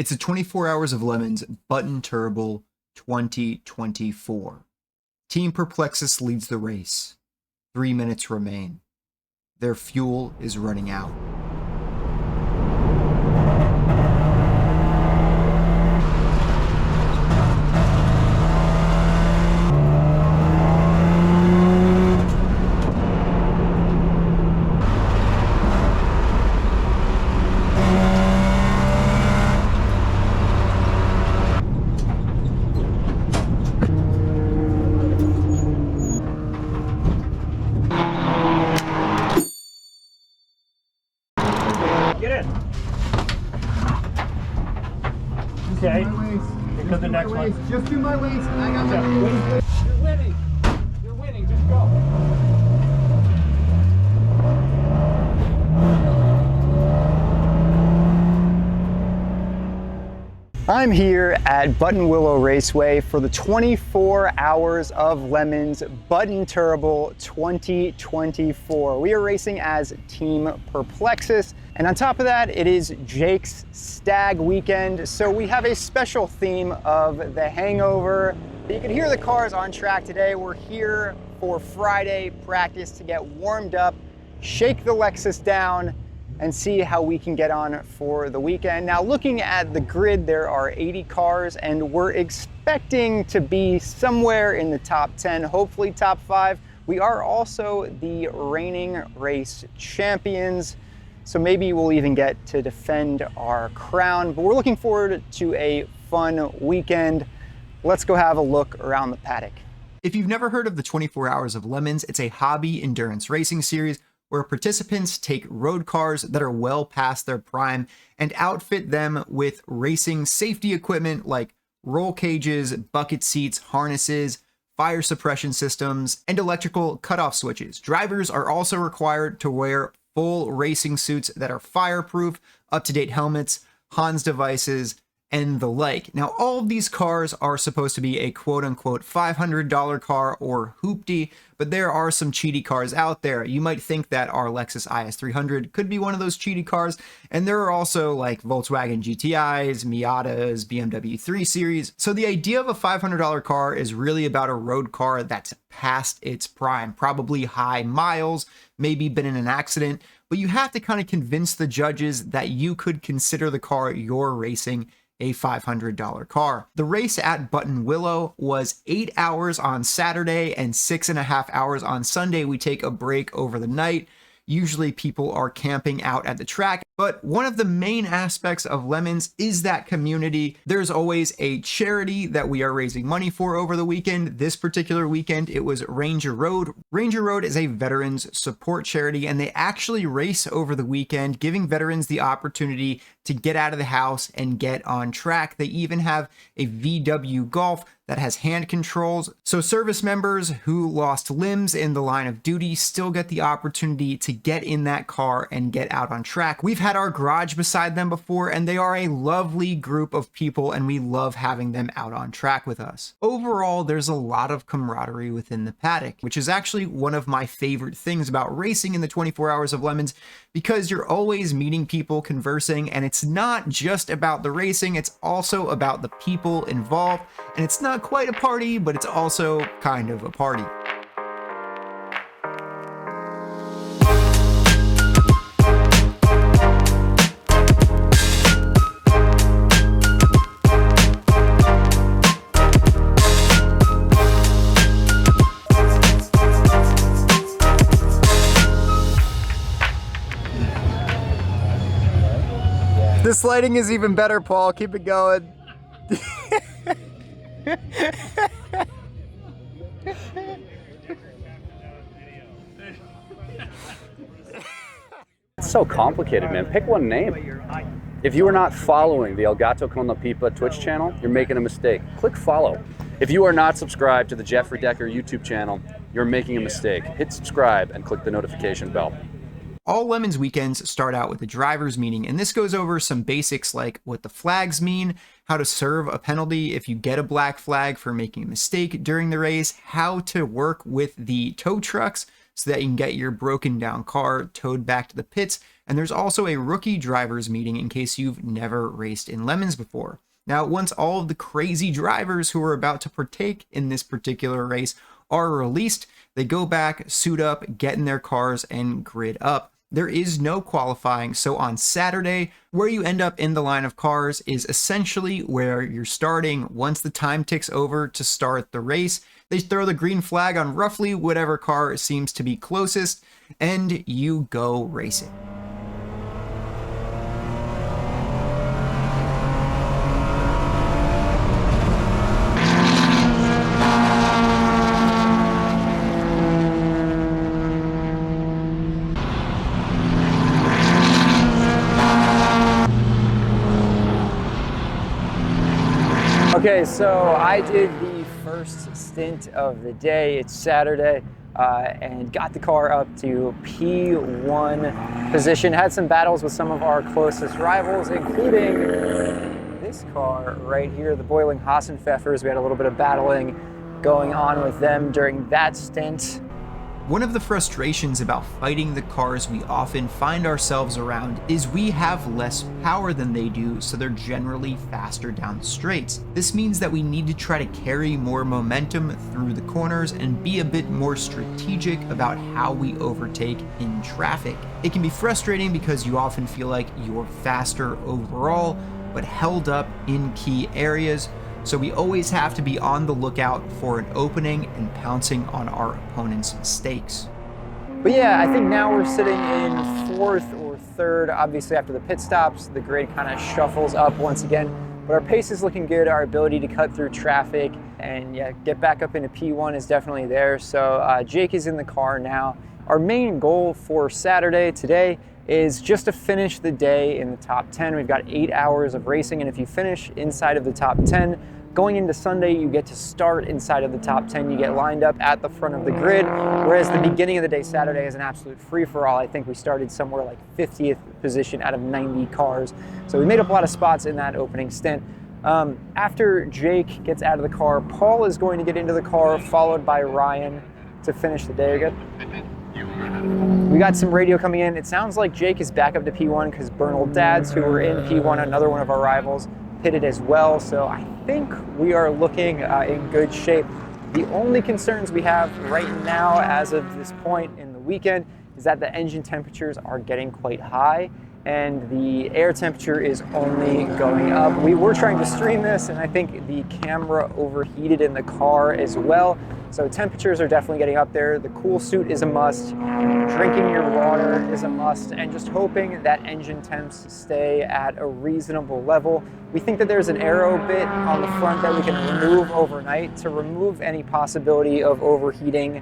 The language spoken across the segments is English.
It's a 24 Hours of Lemons Button Turrible 2024. Team Perplexus leads the race. 3 minutes remain. Their fuel is running out. Get in. Okay. Here comes the next one. Just do my waist. I got my waist. You're winning. You're winning. Just go. I'm here at Button Willow Raceway for the 24 Hours of Lemons Button Turrible 2024. We are racing as Team Perplexus, and on top of that, it is Jake's stag weekend, so we have a special theme of the Hangover. You can hear the cars on track today. We're here for Friday practice to get warmed up, shake the Lexus down, and see how we can get on for the weekend. Now, looking at the grid, there are 80 cars, and we're expecting to be somewhere in the top 10, hopefully top 5. We are also the reigning race champions, so maybe we'll even get to defend our crown, but we're looking forward to a fun weekend. Let's go have a look around the paddock. If you've never heard of the 24 Hours of Lemons, it's a hobby endurance racing series where participants take road cars that are well past their prime and outfit them with racing safety equipment like roll cages, bucket seats, harnesses, fire suppression systems, and electrical cutoff switches. Drivers are also required to wear full racing suits that are fireproof, up-to-date helmets, Hans devices, and the like. Now, all of these cars are supposed to be a quote-unquote $500 car or hoopty, but there are some cheaty cars out there. You might think that our Lexus IS300 could be one of those cheaty cars, and there are also like Volkswagen GTIs, Miatas, BMW 3 Series. So the idea of a $500 car is really about a road car that's past its prime, probably high miles, maybe been in an accident, but you have to kind of convince the judges that you could consider the car you're racing a $500 car. The race at Button Willow was 8 hours on Saturday and 6.5 hours on Sunday. We take a break over the night. Usually people are camping out at the track, but one of the main aspects of Lemons is that community. There's always a charity that we are raising money for over the weekend. This particular weekend, it was Ranger Road. Ranger Road is a veterans support charity, and they actually race over the weekend, giving veterans the opportunity to get out of the house and get on track. They even have a VW Golf that has hand controls, so service members who lost limbs in the line of duty still get the opportunity to get in that car and get out on track. We've had our garage beside them before, and they are a lovely group of people, and we love having them out on track with us. Overall, there's a lot of camaraderie within the paddock, which is actually one of my favorite things about racing in the 24 Hours of Lemons, because you're always meeting people, conversing, and it's not just about the racing, it's also about the people involved, and it's not quite a party, but it's also kind of a party. This lighting is even better, Paul. Keep it going. It's so complicated, man. Pick one name. If you are not following the El Gato con la Pipa Twitch channel, you're making a mistake. Click follow. If you are not subscribed to the Jeffrey Decker YouTube channel, you're making a mistake. Hit subscribe and click the notification bell. All Lemons weekends start out with a driver's meeting, and this goes over some basics like what the flags mean, how to serve a penalty if you get a black flag for making a mistake during the race, how to work with the tow trucks so that you can get your broken down car towed back to the pits, And there's also a rookie drivers meeting in case you've never raced in Lemons before. Now, once all of the crazy drivers who are about to partake in this particular race are released, they go back, suit up, get in their cars, and grid up. There is no qualifying, so on Saturday, where you end up in the line of cars is essentially where you're starting. Once the time ticks over to start the race, they throw the green flag on roughly whatever car seems to be closest, and you go racing. Okay, so I did the first stint of the day. It's Saturday, and got the car up to P1 position. Had some battles with some of our closest rivals, including this car right here, the Boiling Hassenpfeffers. We had a little bit of battling going on with them during that stint. One of the frustrations about fighting the cars we often find ourselves around is we have less power than they do, so they're generally faster down the straights. This means that we need to try to carry more momentum through the corners and be a bit more strategic about how we overtake in traffic. It can be frustrating because you often feel like you're faster overall, but held up in key areas. So we always have to be on the lookout for an opening and pouncing on our opponent's mistakes. But yeah, I think now we're sitting in fourth or third. Obviously after the pit stops, the grid kind of shuffles up once again. But our pace is looking good. Our ability to cut through traffic and get back up into P1 is definitely there. So Jake is in the car now. Our main goal for Saturday today is just to finish the day in the top 10. We've got 8 hours of racing, and if you finish inside of the top 10, going into Sunday, you get to start inside of the top 10. You get lined up at the front of the grid, whereas the beginning of the day Saturday is an absolute free-for-all. I think we started somewhere like 50th position out of 90 cars. So we made up a lot of spots in that opening stint. After Jake gets out of the car, Paul is going to get into the car, followed by Ryan to finish the day. Good. We got some radio coming in. It sounds like Jake is back up to P1 because Bernal Dads, who were in P1, another one of our rivals, pitted as well. So I think we are looking in good shape. The only concerns we have right now as of this point in the weekend is that the engine temperatures are getting quite high and the air temperature is only going up. We were trying to stream this and I think the camera overheated in the car as well. So temperatures are definitely getting up there. The cool suit is a must. Drinking your water is a must, and just hoping that engine temps stay at a reasonable level. We think that there's an aero bit on the front that we can remove overnight to remove any possibility of overheating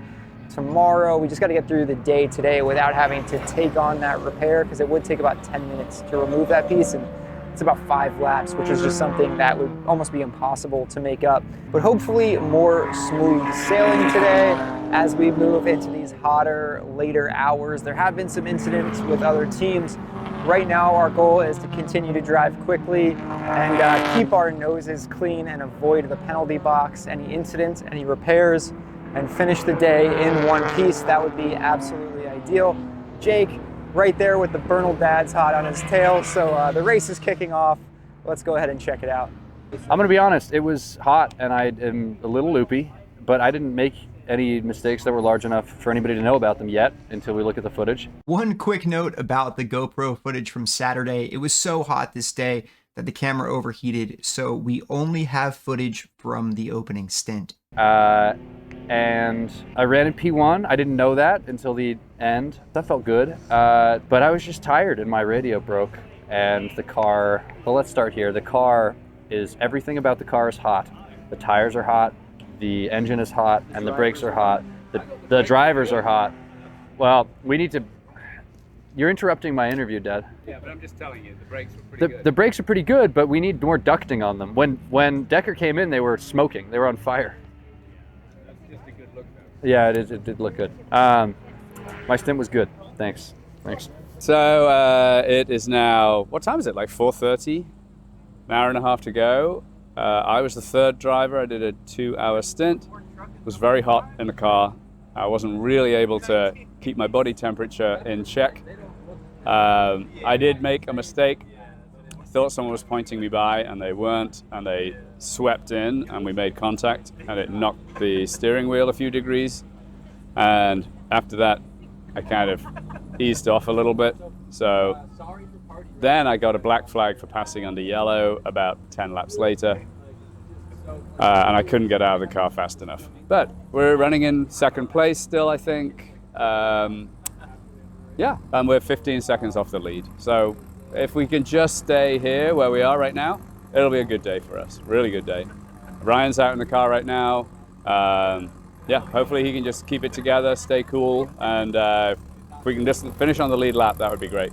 tomorrow. We just got to get through the day today without having to take on that repair, because it would take about 10 minutes to remove that piece, and it's about 5 laps, which is just something that would almost be impossible to make up. But hopefully more smooth sailing today as we move into these hotter, later hours. There have been some incidents with other teams. Right now, our goal is to continue to drive quickly and keep our noses clean and avoid the penalty box, any incidents, any repairs, and finish the day in one piece. That would be absolutely ideal. Jake, right there with the Bernal Dads hot on his tail. So the race is kicking off. Let's go ahead and check it out. I'm gonna be honest, it was hot and I am a little loopy, but I didn't make any mistakes that were large enough for anybody to know about them yet until we look at the footage. One quick note about the GoPro footage from Saturday. It was so hot this day that the camera overheated, so we only have footage from the opening stint. And I ran in P1. I didn't know that until the end. That felt good, but I was just tired and my radio broke. And the car, well, let's start here. The car is, everything about the car is hot. The tires are hot, the engine is hot, and the brakes are hot. The drivers are hot. Well, we need to, you're interrupting my interview, Dad. Yeah, but I'm just telling you, the brakes were pretty good. The brakes are pretty good, but we need more ducting on them. When Decker came in, they were smoking. They were on fire. Just a good look though. Yeah, it did look good. My stint was good. Thanks. So it is now, what time is it? Like 4:30? An hour and a half to go. I was the third driver. I did a 2-hour stint. It was very hot in the car. I wasn't really able to keep my body temperature in check. I did make a mistake. I thought someone was pointing me by and they weren't, and they swept in and we made contact and it knocked the steering wheel a few degrees. And after that, I kind of eased off a little bit. So then I got a black flag for passing under yellow about 10 laps later. And I couldn't get out of the car fast enough. But we're running in second place still, I think. Yeah, and we're 15 seconds off the lead. So if we can just stay here where we are right now, it'll be a good day for us. Really good day. Ryan's out in the car right now. Yeah, hopefully he can just keep it together, stay cool, and if we can just finish on the lead lap, that would be great.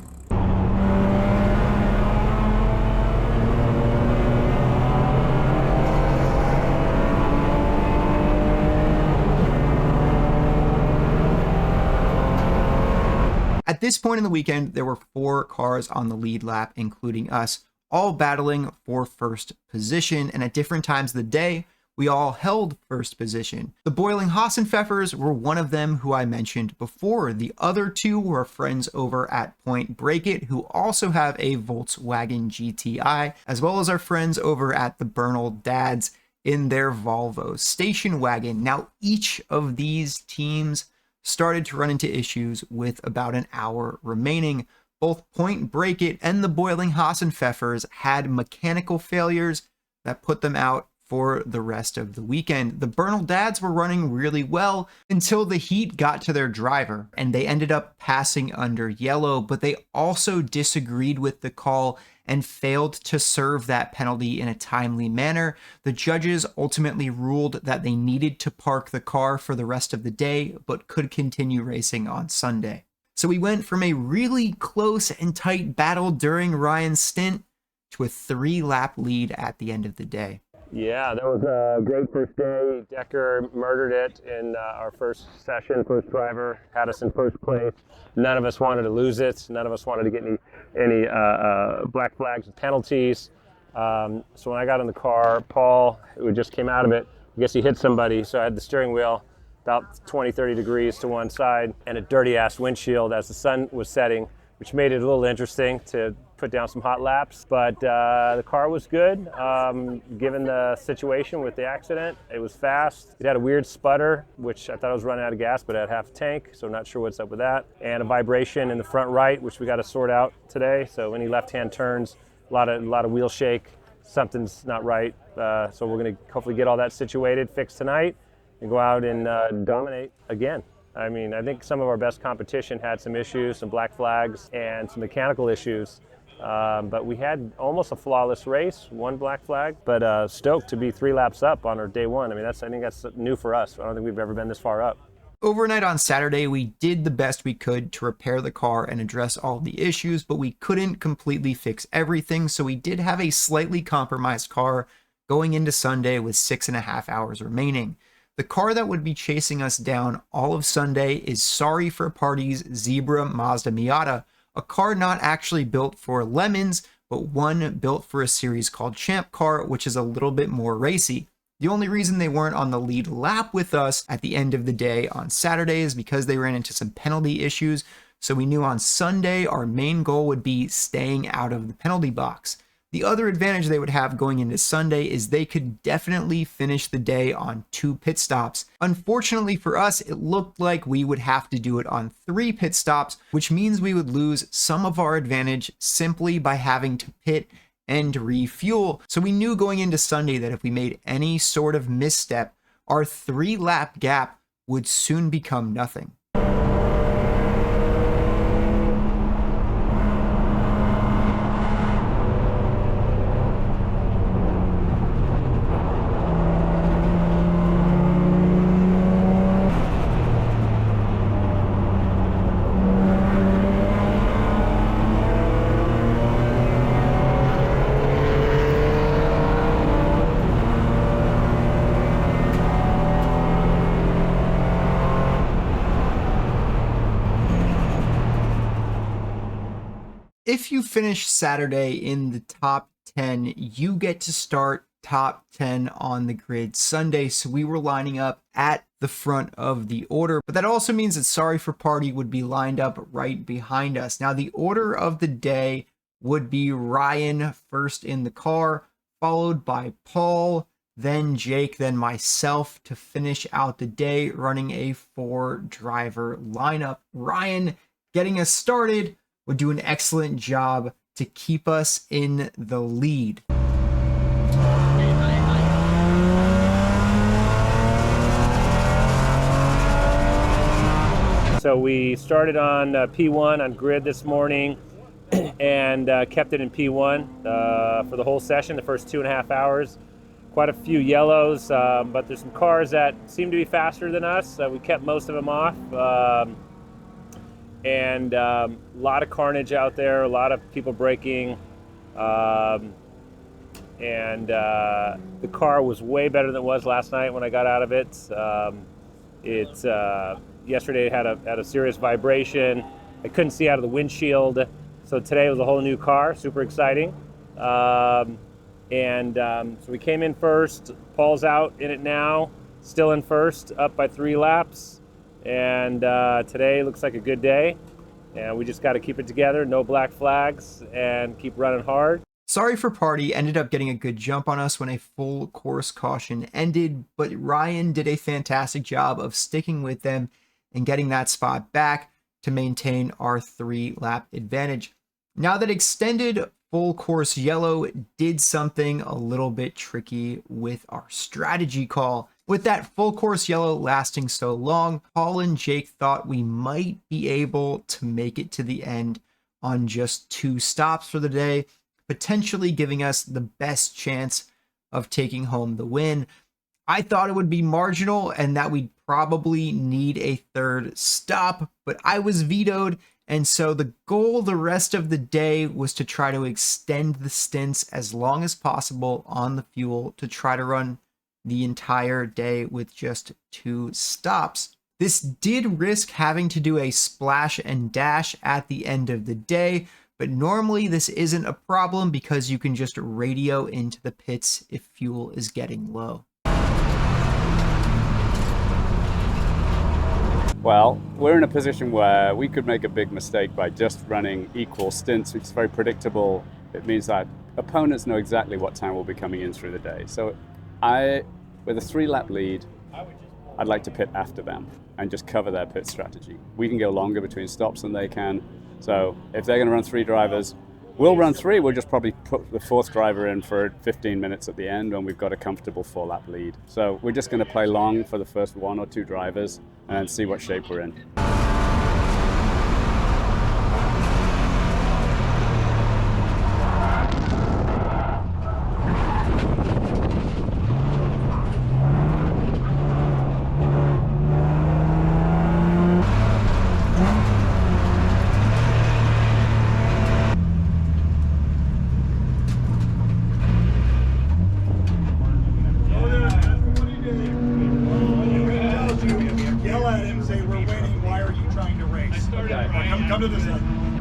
At this point in the weekend, there were 4 cars on the lead lap, including us, all battling for first position, and at different times of the day, we all held first position. The boiling Hassenpfeffers were one of them who I mentioned before. The other 2 were friends over at Point Break It, who also have a Volkswagen GTI, as well as our friends over at the Bernal Dads in their Volvo station wagon. Now, each of these teams started to run into issues with about an hour remaining. Both Point Break It and the boiling Hassenpfeffers had mechanical failures that put them out for the rest of the weekend. The Bernal Dads were running really well until the heat got to their driver and they ended up passing under yellow, but they also disagreed with the call and failed to serve that penalty in a timely manner. The judges ultimately ruled that they needed to park the car for the rest of the day, but could continue racing on Sunday. So we went from a really close and tight battle during Ryan's stint to a 3-lap lead at the end of the day. Yeah, that was a great first day. Decker murdered it in our first session, first driver, had us in first place. None of us wanted to lose it. None of us wanted to get any black flags and penalties. So when I got in the car, Paul, who just came out of it, I guess he hit somebody, so I had the steering wheel about 20, 30 degrees to one side and a dirty-ass windshield as the sun was setting, which made it a little interesting to put down some hot laps. But the car was good, given the situation with the accident. It was fast. It had a weird sputter, which I thought I was running out of gas, but it had half a tank, so I'm not sure what's up with that. And a vibration in the front right, which we got to sort out today. So any left-hand turns, a lot of wheel shake, something's not right. So we're going to hopefully get all that situated, fixed tonight, and go out and dominate again. I mean, I think some of our best competition had some issues, some black flags, and some mechanical issues. But we had almost a flawless race, 1 black flag, but stoked to be 3 laps up on our day 1. I mean, I think that's new for us. I don't think we've ever been this far up. Overnight on Saturday, we did the best we could to repair the car and address all the issues, but we couldn't completely fix everything, so we did have a slightly compromised car going into Sunday with 6.5 hours remaining. The car that would be chasing us down all of Sunday is Sorry for Party's Zebra Mazda Miata, a car not actually built for lemons, but one built for a series called Champ Car, which is a little bit more racy. The only reason they weren't on the lead lap with us at the end of the day on Saturday is because they ran into some penalty issues, so we knew on Sunday our main goal would be staying out of the penalty box. The other advantage they would have going into Sunday is they could definitely finish the day on 2 pit stops. Unfortunately for us, it looked like we would have to do it on 3 pit stops, which means we would lose some of our advantage simply by having to pit and refuel. So we knew going into Sunday that if we made any sort of misstep, our 3-lap gap would soon become nothing. If you finish Saturday in the top 10, you get to start top 10 on the grid Sunday, so we were lining up at the front of the order. But that also means that Sorry for Party would be lined up right behind us. Now, the order of the day would be Ryan first in the car, followed by Paul, then Jake, then myself to finish out the day running a 4-driver lineup. Ryan, getting us started, would do an excellent job to keep us in the lead. So we started on P1 on grid this morning and kept it in P1 for the whole session, the first 2.5 hours. Quite a few yellows, but there's some cars that seem to be faster than us. We kept most of them off. And a lot of carnage out there, a lot of people braking. And the car was way better than it was last night when I got out of it. Yesterday it had a serious vibration. I couldn't see out of the windshield. So today was a whole new car, super exciting. So we came in first. Paul's out in it now, still in first, up by 3 laps. And today looks like a good day. And we just got to keep it together, no black flags, and keep running hard. Sorry for Party ended up getting a good jump on us when a full course caution ended, but Ryan did a fantastic job of sticking with them and getting that spot back to maintain our 3-lap advantage. Now that extended full course yellow did something a little bit tricky with our strategy call. With that full course yellow lasting so long, Paul and Jake thought we might be able to make it to the end on just 2 stops for the day, potentially giving us the best chance of taking home the win. I thought it would be marginal and that we'd probably need a 3rd stop, but I was vetoed. And so the goal the rest of the day was to try to extend the stints as long as possible on the fuel to try to run the entire day with just 2 stops. This did risk having to do a splash and dash at the end of the day, but normally this isn't a problem because you can just radio into the pits if fuel is getting low. Well, we're in a position where we could make a big mistake by just running equal stints, which is very predictable. It means that opponents know exactly what time we'll be coming in through the day. So with a 3-lap lead, I'd like to pit after them and just cover their pit strategy. We can go longer between stops than they can. So if they're going to run 3 drivers, we'll run 3. We'll just probably put the 4th driver in for 15 minutes at the end when we've got a comfortable 4-lap lead. So we're just going to play long for the first 1 or 2 drivers and then see what shape we're in.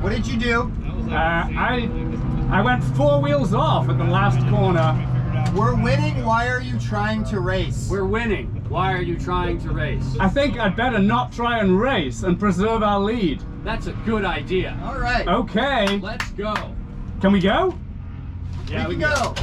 What did you do? I went 4 wheels off at the last corner. We're winning. Why are you trying to race? We're winning. Why are you trying to race? I think I'd better not try and race and preserve our lead. That's a good idea. All right. Okay. Let's go. Can we go? Yeah, we can go.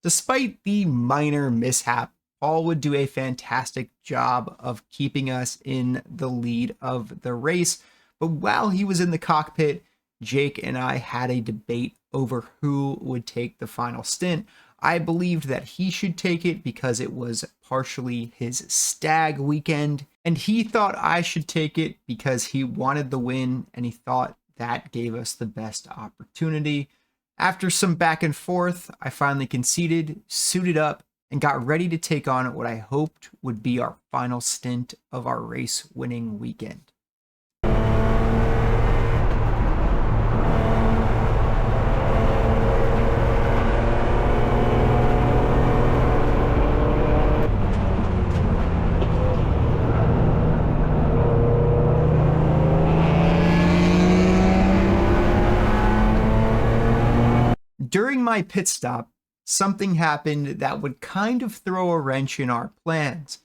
Despite the minor mishap, Paul would do a fantastic job of keeping us in the lead of the race. But while he was in the cockpit, Jake and I had a debate over who would take the final stint. I believed that he should take it because it was partially his stag weekend, and he thought I should take it because he wanted the win and he thought that gave us the best opportunity. After some back and forth, I finally conceded, suited up, and got ready to take on what I hoped would be our final stint of our race-winning weekend. During my pit stop, something happened that would kind of throw a wrench in our plans.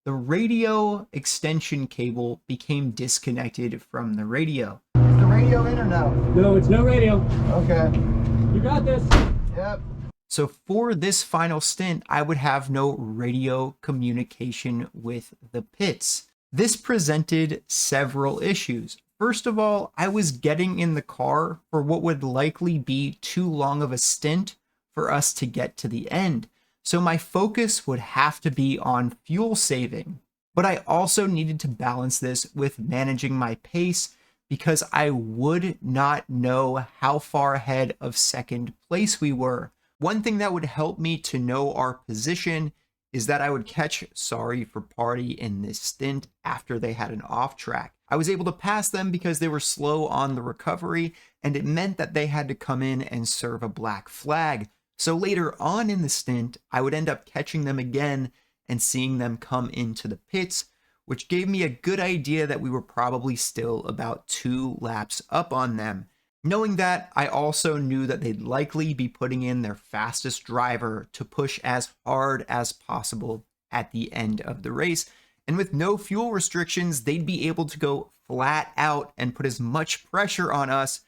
The radio extension cable became disconnected from the radio. Is the radio in or no? No, it's no radio. Okay. You got this. Yep. So for this final stint, I would have no radio communication with the pits. This presented several issues. First of all, I was getting in the car for what would likely be too long of a stint for us to get to the end. So my focus would have to be on fuel saving. But I also needed to balance this with managing my pace because I would not know how far ahead of second place we were. One thing that would help me to know our position is that I would catch Sorry for Party in this stint after they had an off track. I was able to pass them because they were slow on the recovery, and it meant that they had to come in and serve a black flag. So later on in the stint, I would end up catching them again and seeing them come into the pits, which gave me a good idea that we were probably still about 2 laps up on them. Knowing that, I also knew that they'd likely be putting in their fastest driver to push as hard as possible at the end of the race. And with no fuel restrictions, they'd be able to go flat out and put as much pressure on us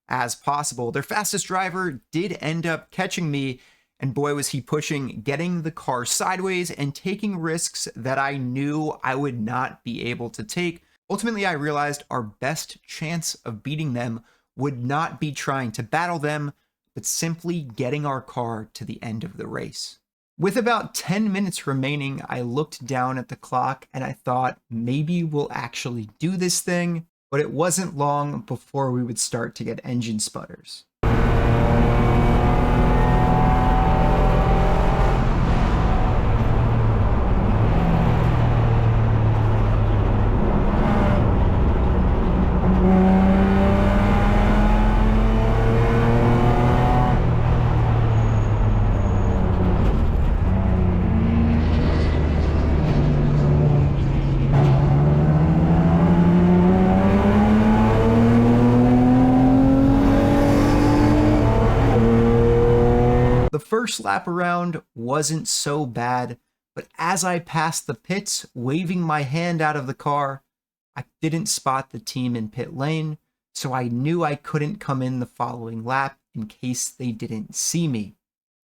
as possible. Their fastest driver did end up catching me, and boy was he pushing, getting the car sideways and taking risks that I knew I would not be able to take. Ultimately, I realized our best chance of beating them would not be trying to battle them, but simply getting our car to the end of the race. With about 10 minutes remaining, I looked down at the clock and I thought maybe we'll actually do this thing, but it wasn't long before we would start to get engine sputters. The first lap around wasn't so bad, but as I passed the pits, waving my hand out of the car, I didn't spot the team in pit lane, so I knew I couldn't come in the following lap in case they didn't see me.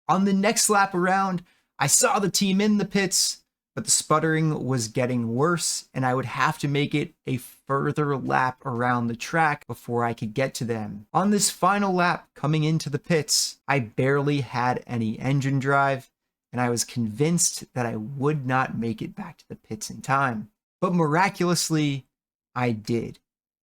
On the next lap around, I saw the team in the pits, but the sputtering was getting worse and I would have to make it a further lap around the track before I could get to them. On this final lap coming into the pits, I barely had any engine drive and I was convinced that I would not make it back to the pits in time. But miraculously, I did.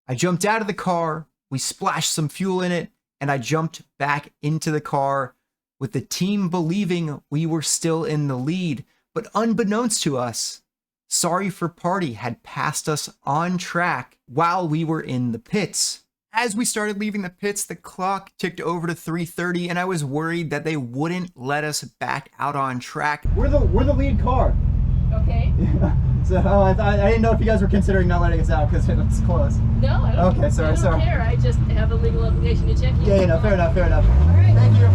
I jumped out of the car, we splashed some fuel in it, and I jumped back into the car with the team believing we were still in the lead. But unbeknownst to us, Sorry for Party had passed us on track while we were in the pits. As we started leaving the pits, the clock ticked over to 3:30 and I was worried that they wouldn't let us back out on track. We're the lead car. Okay. Yeah. So I didn't know if you guys were considering not letting us out because it was close. No, I don't. Okay, sorry, I don't sorry. care. I just have a legal obligation to check you. Yeah, no, fair enough, fair enough. All right. Thank you.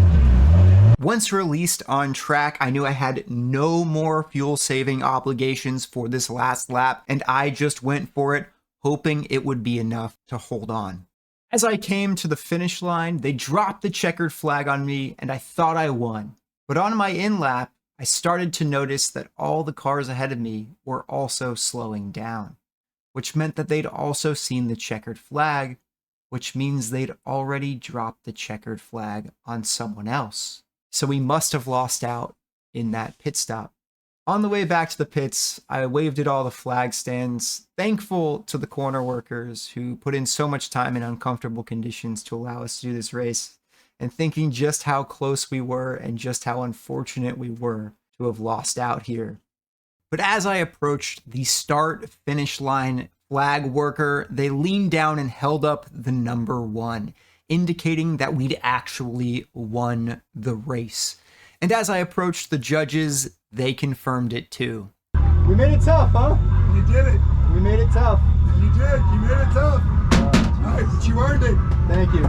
Once released on track, I knew I had no more fuel saving obligations for this last lap, and I just went for it, hoping it would be enough to hold on. As I came to the finish line, they dropped the checkered flag on me, and I thought I won. But on my in-lap, I started to notice that all the cars ahead of me were also slowing down, which meant that they'd also seen the checkered flag, which means they'd already dropped the checkered flag on someone else. So we must have lost out in that pit stop. On the way back to the pits, I waved at all the flag stands, thankful to the corner workers who put in so much time in uncomfortable conditions to allow us to do this race, and thinking just how close we were and just how unfortunate we were to have lost out here. But as I approached the start-finish line flag worker, they leaned down and held up the number 1, indicating that we'd actually won the race. And as I approached the judges, they confirmed it too. We made it tough, huh? You did it. We made it tough. You did. You made it tough. Nice, but you earned it. Thank you.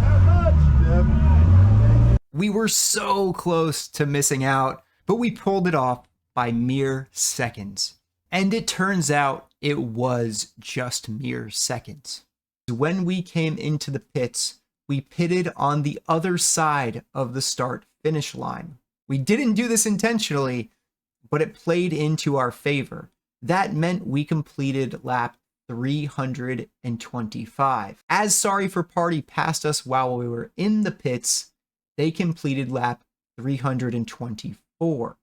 That much. Yep. We were so close to missing out, but we pulled it off by mere seconds. And it turns out it was just mere seconds. When we came into the pits, we pitted on the other side of the start-finish line. We didn't do this intentionally, but it played into our favor. That meant we completed lap 325. As Sorry for Party passed us while we were in the pits, they completed lap 324.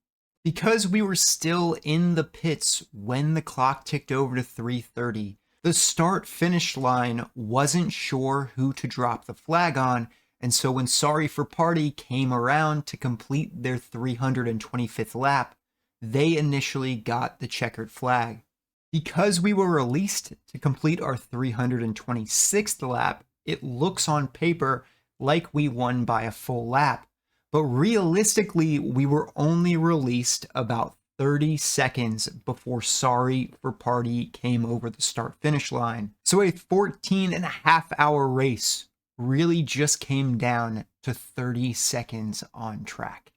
Because we were still in the pits when the clock ticked over to 3:30, the start-finish line wasn't sure who to drop the flag on, and so when Sorry for Party came around to complete their 325th lap, they initially got the checkered flag. Because we were released to complete our 326th lap, it looks on paper like we won by a full lap. But realistically, we were only released about 30 seconds before Sorry for Party came over the start-finish line. So a 14.5-hour race really just came down to 30 seconds on track.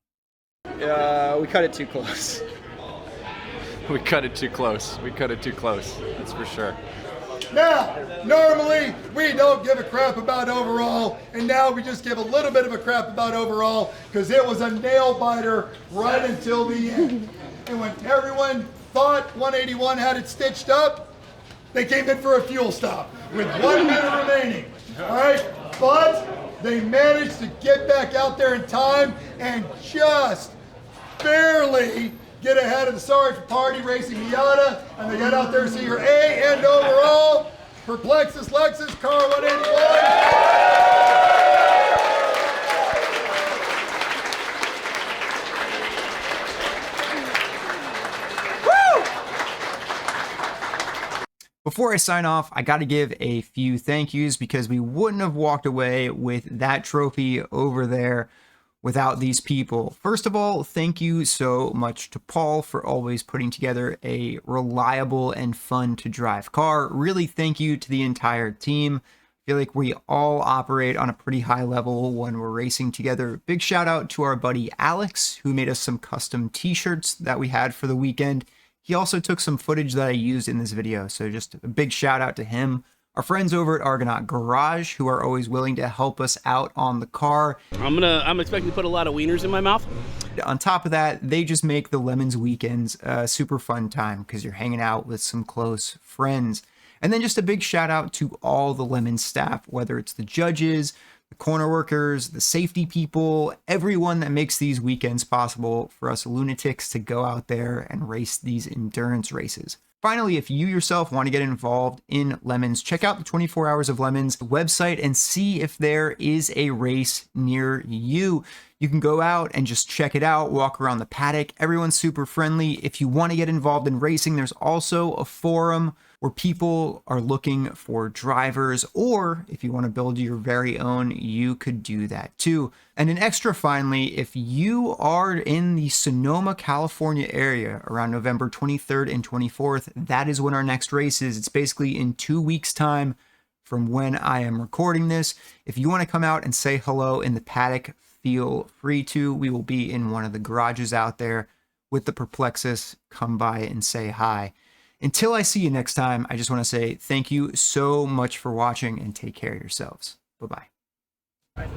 We cut it too close. We cut it too close. We cut it too close. That's for sure. Now, normally we don't give a crap about overall, and now we just give a little bit of a crap about overall because it was a nail biter right until the end. And when everyone thought 181 had it stitched up, they came in for a fuel stop with 1 minute remaining. All right, but they managed to get back out there in time and just barely get ahead of the Sorry for Party Racing Miata, and they got out there to see your A and overall Perplexus Lexus car 181. Before I sign off, I got to give a few thank yous because we wouldn't have walked away with that trophy over there without these people. First of all, thank you so much to Paul for always putting together a reliable and fun to drive car. Really thank you to the entire team. I feel like we all operate on a pretty high level when we're racing together. Big shout out to our buddy Alex, who made us some custom t-shirts that we had for the weekend. He also took some footage that I used in this video, so just a big shout out to him. Our friends over at Argonaut Garage, who are always willing to help us out on the car. I'm expecting to put a lot of wieners in my mouth. On top of that, they just make the Lemons weekends a super fun time because you're hanging out with some close friends. And then just a big shout out to all the Lemons staff, whether it's the judges, the corner workers, the safety people, everyone that makes these weekends possible for us lunatics to go out there and race these endurance races. Finally, if you yourself want to get involved in Lemons, check out the 24 Hours of Lemons website and see if there is a race near you. You can go out and just check it out, walk around the paddock. Everyone's super friendly. If you want to get involved in racing, there's also a forum where people are looking for drivers, or if you want to build your very own, you could do that too. And an extra finally, if you are in the Sonoma, California area around November 23rd and 24th, that is when our next race is. It's basically in 2 weeks' time from when I am recording this. If you want to come out and say hello in the paddock, feel free to. We will be in one of the garages out there with the Perplexus. Come by and say hi. Until I see you next time, I just want to say thank you so much for watching and take care of yourselves. Bye-bye.